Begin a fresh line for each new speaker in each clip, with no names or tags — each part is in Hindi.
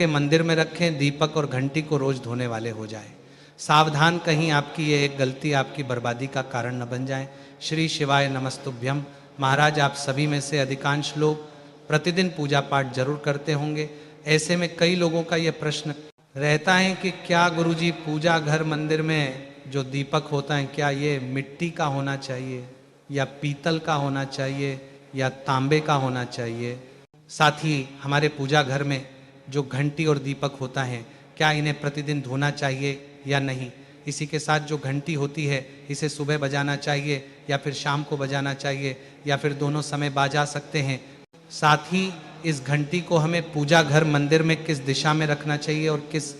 के मंदिर में रखें, दीपक और घंटी को रोज धोने वाले हो जाए। सावधान, कहीं आपकी ये एक गलती आपकी बर्बादी का कारण न बन जाए। श्री शिवाय नमस्तुभ्यम। महाराज, आप सभी में से अधिकांश लोग प्रतिदिन पूजा पाठ जरूर करते होंगे। ऐसे में कई लोगों का यह प्रश्न रहता है कि क्या गुरुजी पूजा घर मंदिर में जो दीपक होता है, क्या ये मिट्टी का होना चाहिए या पीतल का होना चाहिए या तांबे का होना चाहिए? साथ ही हमारे पूजा घर में जो घंटी और दीपक होता है, क्या इन्हें प्रतिदिन धोना चाहिए या नहीं? इसी के साथ जो घंटी होती है, इसे सुबह बजाना चाहिए या फिर शाम को बजाना चाहिए या फिर दोनों समय बजा सकते हैं? साथ ही इस घंटी को हमें पूजा घर मंदिर में किस दिशा में रखना चाहिए और किस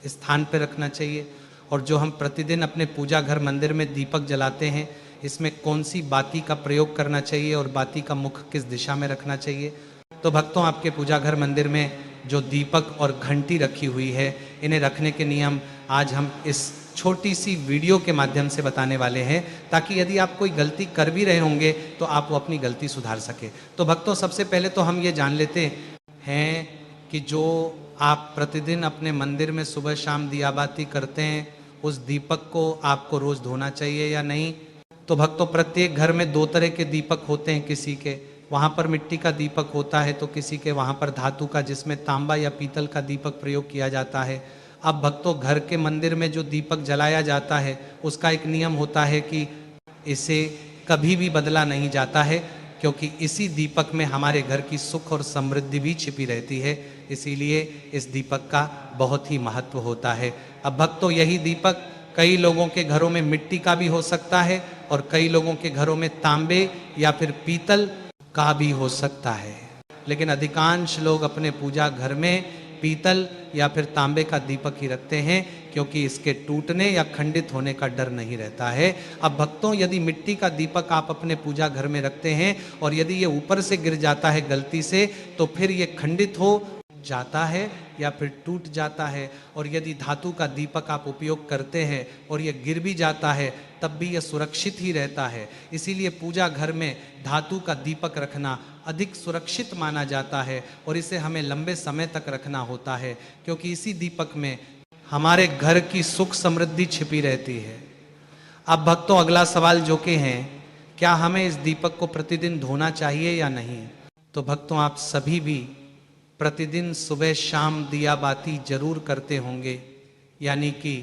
स्थान पर रखना चाहिए? और जो हम प्रतिदिन अपने पूजा घर मंदिर में दीपक जलाते हैं, इसमें कौन सी बाती का प्रयोग करना चाहिए और बाती का मुख किस दिशा में रखना चाहिए? तो भक्तों, आपके पूजा घर मंदिर में जो दीपक और घंटी रखी हुई है, इन्हें रखने के नियम आज हम इस छोटी सी वीडियो के माध्यम से बताने वाले हैं, ताकि यदि आप कोई गलती कर भी रहे होंगे तो आप वो अपनी गलती सुधार सके। तो भक्तों, सबसे पहले तो हम ये जान लेते हैं कि जो आप प्रतिदिन अपने मंदिर में सुबह शाम दिया बाती करते हैं, उस दीपक को आपको रोज धोना चाहिए या नहीं? तो भक्तों, प्रत्येक घर में दो तरह के दीपक होते हैं। किसी के वहाँ पर मिट्टी का दीपक होता है तो किसी के वहाँ पर धातु का, जिसमें तांबा या पीतल का दीपक प्रयोग किया जाता है। अब भक्तों, घर के मंदिर में जो दीपक जलाया जाता है, उसका एक नियम होता है कि इसे कभी भी बदला नहीं जाता है, क्योंकि इसी दीपक में हमारे घर की सुख और समृद्धि भी छिपी रहती है। इसीलिए इस दीपक का बहुत ही महत्व होता है। अब भक्तों, यही दीपक कई लोगों के घरों में मिट्टी का भी हो सकता है और कई लोगों के घरों में तांबे या फिर पीतल का भी हो सकता है, लेकिन अधिकांश लोग अपने पूजा घर में पीतल या फिर तांबे का दीपक ही रखते हैं, क्योंकि इसके टूटने या खंडित होने का डर नहीं रहता है। अब भक्तों, यदि मिट्टी का दीपक आप अपने पूजा घर में रखते हैं और यदि ये ऊपर से गिर जाता है गलती से, तो फिर ये खंडित हो जाता है या फिर टूट जाता है। और यदि धातु का दीपक आप उपयोग करते हैं और ये गिर भी जाता है, तब भी यह सुरक्षित ही रहता है। इसीलिए पूजा घर में धातु का दीपक रखना अधिक सुरक्षित माना जाता है और इसे हमें लंबे समय तक रखना होता है, क्योंकि इसी दीपक में हमारे घर की सुख समृद्धि छिपी रहती है। अब भक्तों, अगला सवाल जो कि है, क्या हमें इस दीपक को प्रतिदिन धोना चाहिए या नहीं? तो भक्तों, आप सभी भी प्रतिदिन सुबह शाम दिया बाती जरूर करते होंगे, यानी कि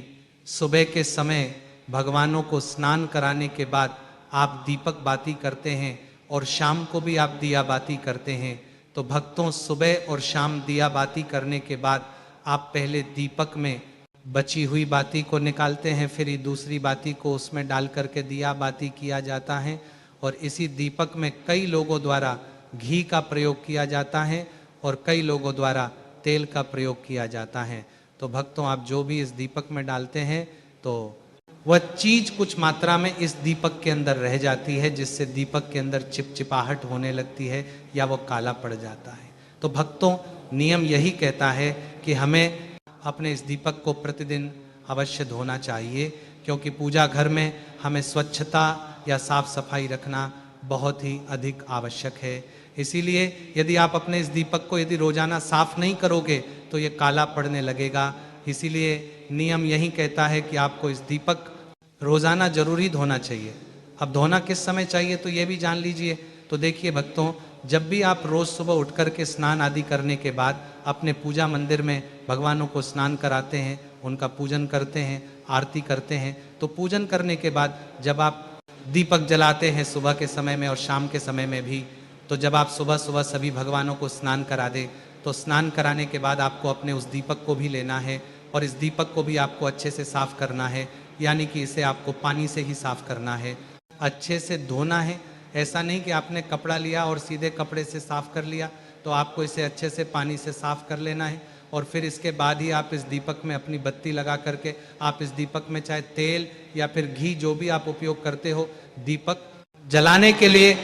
सुबह के समय भगवानों को स्नान कराने के बाद आप दीपक बाती करते हैं और शाम को भी आप दिया बाती करते हैं। तो भक्तों, सुबह और शाम दिया बाती करने के बाद आप पहले दीपक में बची हुई बाती को निकालते हैं, फिर दूसरी बाती को उसमें डाल करके दिया बाती किया जाता है। और इसी दीपक में कई लोगों द्वारा घी का प्रयोग किया जाता है और कई लोगों द्वारा तेल का प्रयोग किया जाता है। तो भक्तों, आप जो भी इस दीपक में डालते हैं, तो वह चीज कुछ मात्रा में इस दीपक के अंदर रह जाती है, जिससे दीपक के अंदर चिपचिपाहट होने लगती है या वो काला पड़ जाता है। तो भक्तों, नियम यही कहता है कि हमें अपने इस दीपक को प्रतिदिन अवश्य धोना चाहिए, क्योंकि पूजा घर में हमें स्वच्छता या साफ सफाई रखना बहुत ही अधिक आवश्यक है। इसीलिए यदि आप अपने इस दीपक को यदि रोजाना साफ नहीं करोगे तो ये काला पड़ने लगेगा। इसीलिए नियम यही कहता है कि आपको इस दीपक रोजाना जरूर ही धोना चाहिए। अब धोना किस समय चाहिए, तो ये भी जान लीजिए। तो देखिए भक्तों, जब भी आप रोज सुबह उठ करके स्नान आदि करने के बाद अपने पूजा मंदिर में भगवानों को स्नान कराते हैं, उनका पूजन करते हैं, आरती करते हैं, तो पूजन करने के बाद जब आप दीपक जलाते हैं सुबह के समय में और शाम के समय में भी, तो जब आप सुबह सुबह सभी भगवानों को स्नान करा दे, तो स्नान कराने के बाद आपको अपने उस दीपक को भी लेना है और इस दीपक को भी आपको अच्छे से साफ करना है, यानी कि इसे आपको पानी से ही साफ करना है, अच्छे से धोना है। ऐसा नहीं कि आपने कपड़ा लिया और सीधे कपड़े से साफ कर लिया, तो आपको इसे अच्छे से पानी से साफ कर लेना है। और फिर इसके बाद ही आप इस दीपक में अपनी बत्ती लगा करके आप इस दीपक में चाहे तेल या फिर घी, जो भी आप उपयोग करते हो दीपक जलाने के लिए,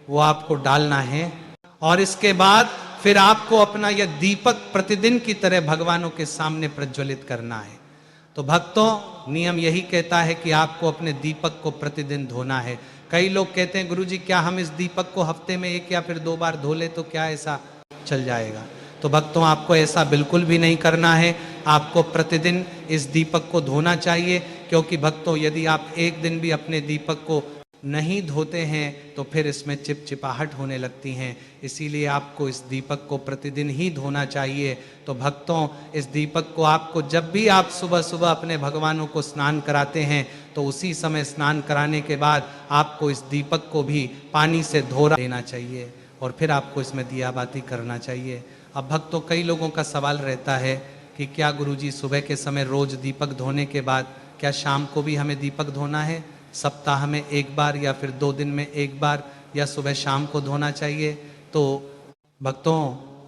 वो आपको डालना है। और इसके बाद फिर आपको अपना यह दीपक प्रतिदिन की तरह भगवानों के सामने प्रज्वलित करना है। तो भक्तों, नियम यही कहता है कि आपको अपने दीपक को प्रतिदिन धोना है। कई लोग कहते हैं, गुरुजी क्या हम इस दीपक को हफ्ते में 1 या फिर 2 बार धो ले तो क्या ऐसा चल जाएगा? तो भक्तों आपको ऐसा बिल्कुल भी नहीं करना है। आपको प्रतिदिन इस दीपक को धोना चाहिए, क्योंकि भक्तों यदि आप एक दिन भी अपने दीपक को नहीं धोते हैं तो फिर इसमें चिपचिपाहट होने लगती हैं। इसीलिए आपको इस दीपक को प्रतिदिन ही धोना चाहिए। तो भक्तों इस दीपक को आपको जब भी आप सुबह सुबह अपने भगवानों को स्नान कराते हैं तो उसी समय स्नान कराने के बाद आपको इस दीपक को भी पानी से धो देना चाहिए और फिर आपको इसमें दिया बाती करना चाहिए। अब भक्तों कई लोगों का सवाल रहता है कि क्या गुरुजी सुबह के समय रोज दीपक धोने के बाद क्या शाम को भी हमें दीपक धोना है? सप्ताह में एक बार या फिर 2 दिन में एक बार या सुबह शाम को धोना चाहिए? तो भक्तों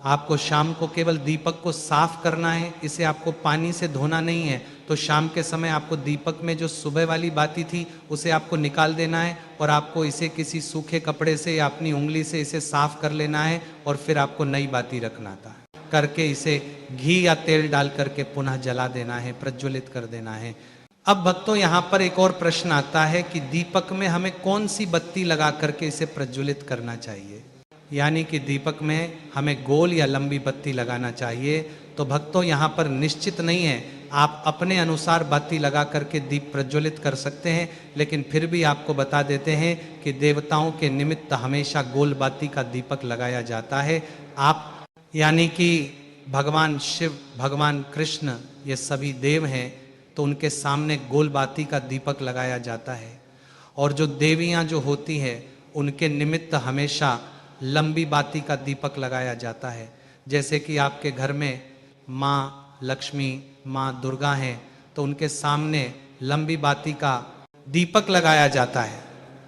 आपको शाम को केवल दीपक को साफ करना है, इसे आपको पानी से धोना नहीं है। तो शाम के समय आपको दीपक में जो सुबह वाली बाती थी उसे आपको निकाल देना है और आपको इसे किसी सूखे कपड़े से या अपनी उंगली से इसे साफ कर लेना है और फिर आपको नई बाती रखना था करके इसे घी या तेल डाल करके पुनः जला देना है, प्रज्वलित कर देना है। अब भक्तों यहाँ पर एक और प्रश्न आता है कि दीपक में हमें कौन सी बत्ती लगा करके इसे प्रज्वलित करना चाहिए, यानी कि दीपक में हमें गोल या लंबी बत्ती लगाना चाहिए। तो भक्तों यहाँ पर निश्चित नहीं है, आप अपने अनुसार बत्ती लगा करके दीप प्रज्वलित कर सकते हैं, लेकिन फिर भी आपको बता देते हैं कि देवताओं के निमित्त हमेशा गोल बाती का दीपक लगाया जाता है। आप यानी कि भगवान शिव, भगवान कृष्ण, ये सभी देव हैं, तो उनके सामने गोल बाती का दीपक लगाया जाता है। और जो देवियाँ जो होती हैं उनके निमित्त हमेशा लंबी बाती का दीपक लगाया जाता है। जैसे कि आपके घर में माँ लक्ष्मी, माँ दुर्गा हैं, तो उनके सामने लंबी बाती का दीपक लगाया जाता है।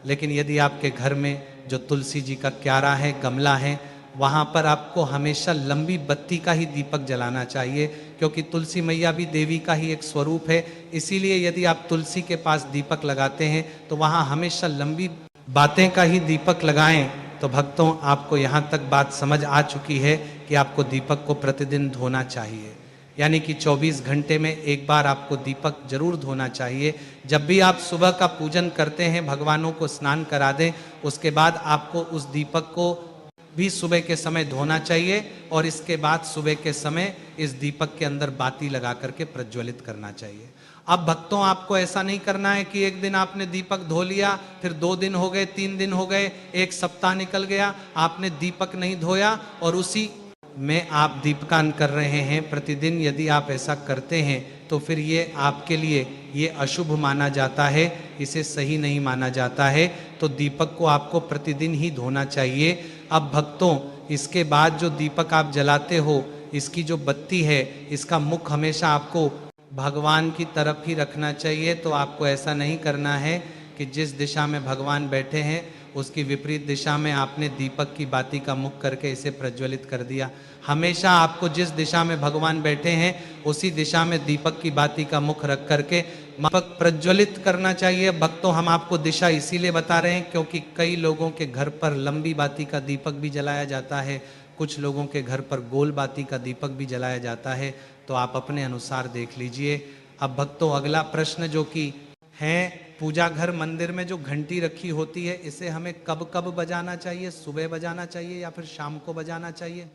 लेकिन यदि आपके घर में जो तुलसी जी का क्यारा है, गमला है, वहाँ पर आपको हमेशा लंबी बत्ती का ही दीपक जलाना चाहिए, क्योंकि तुलसी मैया भी देवी का ही एक स्वरूप है। इसीलिए यदि आप तुलसी के पास दीपक लगाते हैं तो वहाँ हमेशा लंबी बातें का ही दीपक लगाएं। तो भक्तों आपको यहाँ तक बात समझ आ चुकी है कि आपको दीपक को प्रतिदिन धोना चाहिए, यानी कि 24 घंटे में एक बार आपको दीपक जरूर धोना चाहिए। जब भी आप सुबह का पूजन करते हैं, भगवानों को स्नान करा दें, उसके बाद आपको उस दीपक को भी सुबह के समय धोना चाहिए और इसके बाद सुबह के समय इस दीपक के अंदर बाती लगा करके प्रज्वलित करना चाहिए। अब भक्तों आपको ऐसा नहीं करना है कि एक दिन आपने दीपक धो लिया, फिर 2 दिन हो गए, 3 दिन हो गए, एक सप्ताह निकल गया, आपने दीपक नहीं धोया और उसी में आप दीपकान कर रहे हैं प्रतिदिन। यदि आप ऐसा करते हैं तो फिर ये आपके लिए ये अशुभ माना जाता है, इसे सही नहीं माना जाता है। तो दीपक को आपको प्रतिदिन ही धोना चाहिए। अब भक्तों इसके बाद जो दीपक आप जलाते हो, इसकी जो बत्ती है, इसका मुख हमेशा आपको भगवान की तरफ ही रखना चाहिए। तो आपको ऐसा नहीं करना है कि जिस दिशा में भगवान बैठे हैं उसकी विपरीत दिशा में आपने दीपक की बाती का मुख करके इसे प्रज्वलित कर दिया। हमेशा आपको जिस दिशा में भगवान बैठे हैं उसी दिशा में दीपक की बाती का मुख रख करके दीपक प्रज्वलित करना चाहिए। भक्तों हम आपको दिशा इसीलिए बता रहे हैं क्योंकि कई लोगों के घर पर लंबी बाती का दीपक भी जलाया जाता है, कुछ लोगों के घर पर गोल बाती का दीपक भी जलाया जाता है। तो आप अपने अनुसार देख लीजिए। अब भक्तों अगला प्रश्न जो कि है, पूजा घर मंदिर में जो घंटी रखी होती है इसे हमें कब कब बजाना चाहिए? सुबह बजाना चाहिए या फिर शाम को बजाना चाहिए?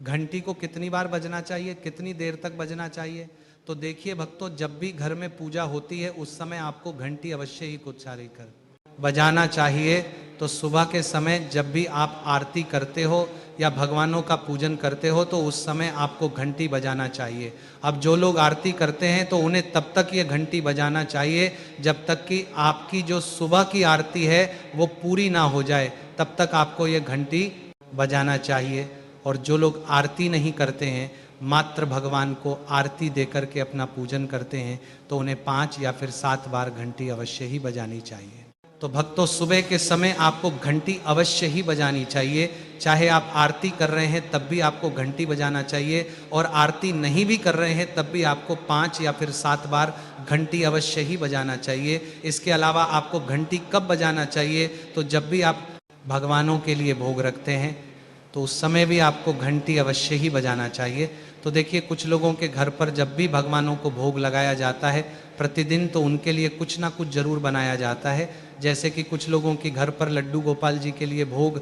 घंटी को कितनी बार बजना चाहिए, कितनी देर तक बजना चाहिए? तो देखिए भक्तों, जब भी घर में पूजा होती है उस समय आपको घंटी अवश्य ही उच्चारण कर बजाना चाहिए। तो सुबह के समय जब भी आप आरती करते हो या भगवानों का पूजन करते हो तो उस समय आपको घंटी बजाना चाहिए। अब जो लोग आरती करते हैं तो उन्हें तब तक ये घंटी बजाना चाहिए जब तक कि आपकी जो सुबह की आरती है वो पूरी ना हो जाए, तब तक आपको ये घंटी बजाना चाहिए। और जो लोग आरती नहीं करते हैं, मात्र भगवान को आरती दे करके अपना पूजन करते हैं, तो उन्हें 5 या फिर 7 बार घंटी अवश्य ही बजानी चाहिए। तो भक्तों सुबह के समय आपको घंटी अवश्य ही बजानी चाहिए। चाहे आप आरती कर रहे हैं तब भी आपको घंटी बजाना चाहिए, और आरती नहीं भी कर रहे हैं तब भी आपको 5 या फिर 7 बार घंटी अवश्य ही बजाना चाहिए। इसके अलावा आपको घंटी कब बजाना चाहिए? तो जब भी आप भगवानों के लिए भोग रखते हैं तो उस समय भी आपको घंटी अवश्य ही बजाना चाहिए। तो देखिए कुछ लोगों के घर पर जब भी भगवानों को भोग लगाया जाता है प्रतिदिन, तो उनके लिए कुछ ना कुछ जरूर बनाया जाता है। जैसे कि कुछ लोगों के घर पर लड्डू गोपाल जी के लिए भोग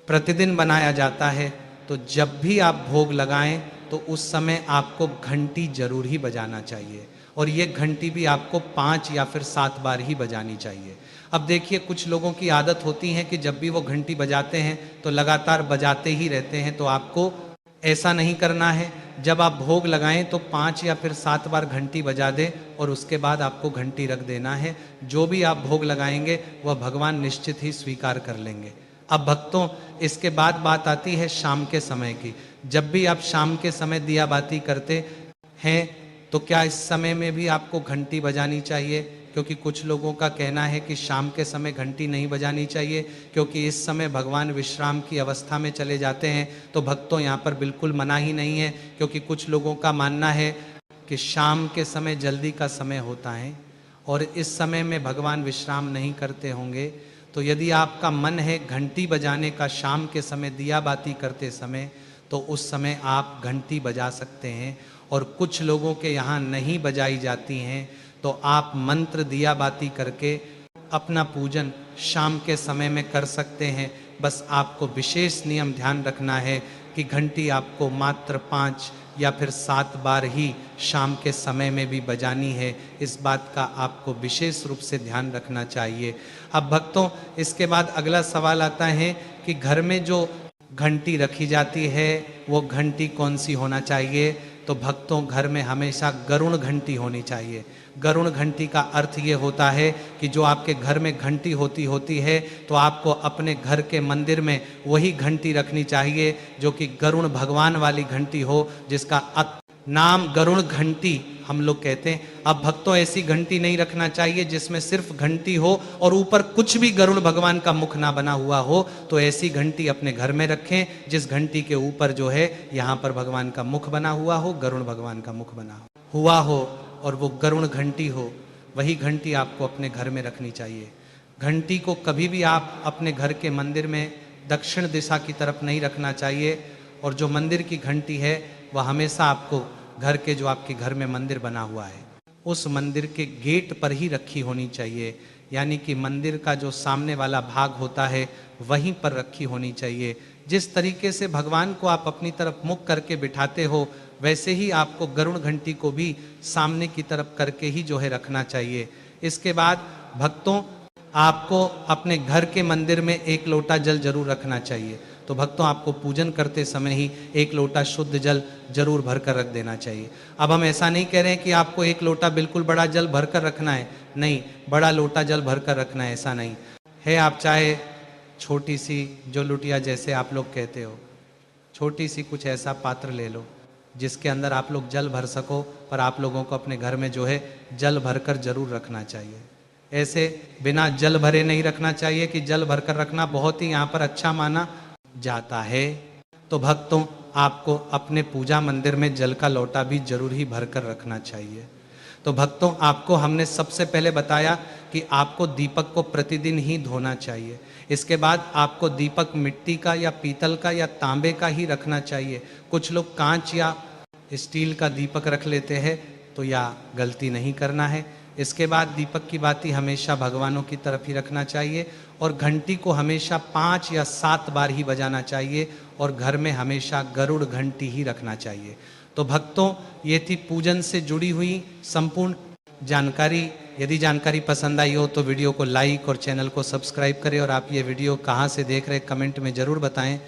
प्रतिदिन बनाया जाता है, तो जब भी आप भोग लगाएं तो उस समय आपको घंटी जरूर ही बजाना चाहिए, और ये घंटी भी आपको 5 या फिर 7 बार ही बजानी चाहिए। अब देखिए, कुछ लोगों की आदत होती है कि जब भी वो घंटी बजाते हैं तो लगातार बजाते ही रहते हैं, तो आपको ऐसा नहीं करना है। जब आप भोग लगाएं तो 5 या फिर 7 बार घंटी बजा दें और उसके बाद आपको घंटी रख देना है। जो भी आप भोग लगाएंगे वह भगवान निश्चित ही स्वीकार कर लेंगे। अब भक्तों, इसके बाद बात आती है शाम के समय की। जब भी आप शाम के समय दिया बाती करते हैं तो क्या इस समय में भी आपको घंटी बजानी चाहिए? क्योंकि कुछ लोगों का कहना है कि शाम के समय घंटी नहीं बजानी चाहिए क्योंकि इस समय भगवान विश्राम की अवस्था में चले जाते हैं। तो भक्तों, यहाँ पर बिल्कुल मना ही नहीं है, क्योंकि कुछ लोगों का मानना है कि शाम के समय जल्दी का समय होता है और इस समय में भगवान विश्राम नहीं करते होंगे। तो यदि आपका मन है घंटी बजाने का शाम के समय दिया बाती करते समय, तो उस समय आप घंटी बजा सकते हैं। और कुछ लोगों के यहाँ नहीं बजाई जाती हैं, तो आप मंत्र दिया बाती करके अपना पूजन शाम के समय में कर सकते हैं। बस आपको विशेष नियम ध्यान रखना है कि घंटी आपको मात्र 5 या फिर 7 बार ही शाम के समय में भी बजानी है। इस बात का आपको विशेष रूप से ध्यान रखना चाहिए। अब भक्तों, इसके बाद अगला सवाल आता है कि घर में जो घंटी रखी जाती है वो घंटी कौन सी होना चाहिए? तो भक्तों, घर में हमेशा गरुण घंटी होनी चाहिए। गरुण घंटी का अर्थ ये होता है कि जो आपके घर में घंटी होती है तो आपको अपने घर के मंदिर में वही घंटी रखनी चाहिए जो कि गरुण भगवान वाली घंटी हो, जिसका नाम गरुण घंटी हम लोग कहते हैं। अब भक्तों, ऐसी घंटी नहीं रखना चाहिए जिसमें सिर्फ घंटी हो और ऊपर कुछ भी गरुण भगवान का मुख ना बना हुआ हो। तो ऐसी घंटी अपने घर में रखें जिस घंटी के ऊपर जो है यहाँ पर भगवान का मुख बना हुआ हो, गरुण भगवान का मुख बना हुआ हो और वो गरुण घंटी हो, वही घंटी आपको अपने घर में रखनी चाहिए। घंटी को कभी भी आप अपने घर के मंदिर में दक्षिण दिशा की तरफ नहीं रखना चाहिए, और जो मंदिर की घंटी है वह हमेशा आपको घर के, जो आपके घर में मंदिर बना हुआ है, उस मंदिर के गेट पर ही रखी होनी चाहिए। यानी कि मंदिर का जो सामने वाला भाग होता है वहीं पर रखी होनी चाहिए। जिस तरीके से भगवान को आप अपनी तरफ मुख करके बिठाते हो, वैसे ही आपको गरुण घंटी को भी सामने की तरफ करके ही जो है रखना चाहिए। इसके बाद भक्तों, आपको अपने घर के मंदिर में 1 लोटा जल जरूर रखना चाहिए। तो भक्तों, आपको पूजन करते समय ही 1 लोटा शुद्ध जल जरूर भरकर रख देना चाहिए। अब हम ऐसा नहीं कह रहे हैं कि आपको 1 लोटा बिल्कुल बड़ा जल भरकर रखना है, नहीं, बड़ा लोटा जल भरकर रखना है ऐसा नहीं है। आप चाहे छोटी सी जो लुटिया, जैसे आप लोग कहते हो, छोटी सी कुछ ऐसा पात्र ले लो जिसके अंदर आप लोग जल भर सको, पर आप लोगों को अपने घर में जो है जल भरकर जरूर रखना चाहिए। ऐसे बिना जल भरे नहीं रखना चाहिए कि जल भरकर रखना बहुत ही यहाँ पर अच्छा माना जाता है। तो भक्तों, आपको अपने पूजा मंदिर में जल का लोटा भी जरूर ही भरकर रखना चाहिए। तो भक्तों, आपको हमने सबसे पहले बताया कि आपको दीपक को प्रतिदिन ही धोना चाहिए। इसके बाद आपको दीपक मिट्टी का या पीतल का या तांबे का ही रखना चाहिए। कुछ लोग कांच या स्टील का दीपक रख लेते हैं, तो यह गलती नहीं करना है। इसके बाद दीपक की बाती हमेशा भगवानों की तरफ ही रखना चाहिए और घंटी को हमेशा 5 या 7 बार ही बजाना चाहिए और घर में हमेशा गरुड़ घंटी ही रखना चाहिए। तो भक्तों, ये थी पूजन से जुड़ी हुई संपूर्ण जानकारी। यदि जानकारी पसंद आई हो तो वीडियो को लाइक और चैनल को सब्सक्राइब करें, और आप ये वीडियो कहाँ से देख रहे हैं कमेंट में ज़रूर बताएं।